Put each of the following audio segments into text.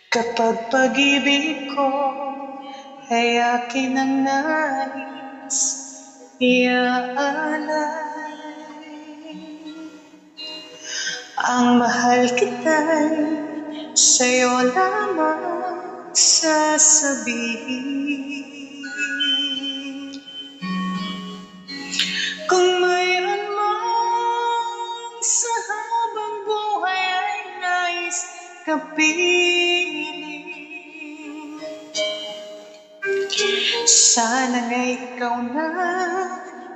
Kapag pag-ibig ko ay akin ang nais iaalay, ang mahal kita'y sa'yo lamang sasabihin. Kung mayroon man sa habang buhay ay nais kapiling, sana nga'y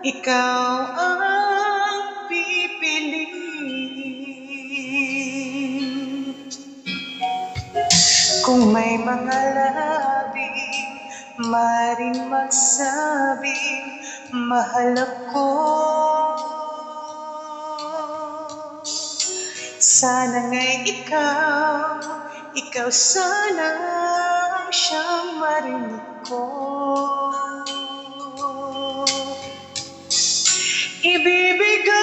ikaw ang pipiliin. Kung may mga labing maaaring magsabing mahal ako, sana nga'y ikaw sana ang siyang marinig ko. Ibibigay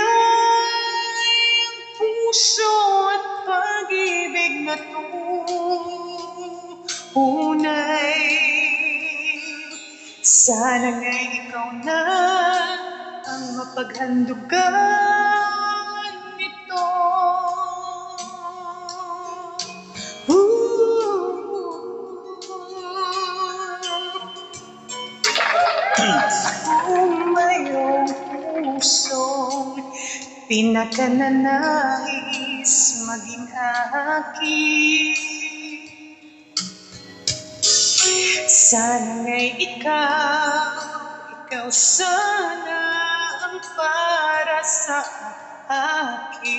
ang puso at pag-ibig na tunay. Sana nga'y ikaw na ang mapaghandugan nito. Kung mayroong pusong pinakananais maging akin, sana nga'y ikaw sana ang para sa akin.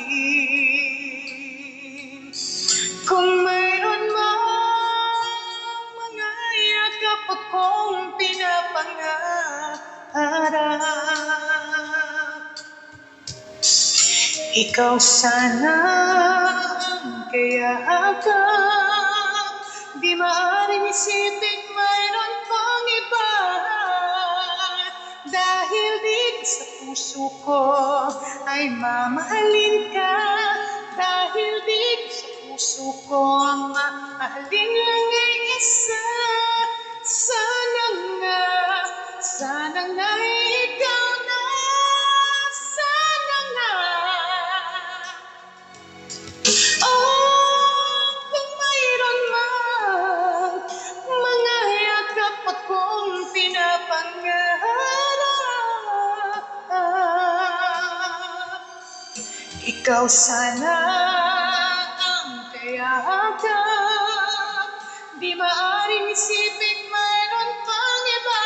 Kung mayroon mang mga yakap akong pinapangarap, ikaw sana ang kayakap. Di maaaring isipin mayroon pang iba, dahil dito sa puso ko ay mamahalin ka. Dahil dito sa puso ko ang mahalin lang ay isa. Sana nga ikaw na. Sana nga. Oh, kung mayroon man mga yakap akong pinapangarap, ikaw sana ang kayakap. Di maaaring isipin mayroon pang iba,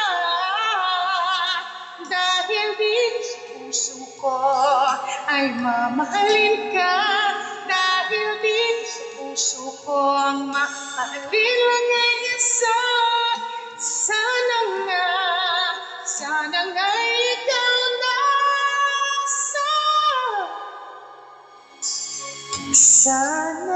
dahil din sa puso ko ay mamahalin ka. Dahil din sa puso ko ang mahalin lang ay isa. Sana nga ikaw na. Sana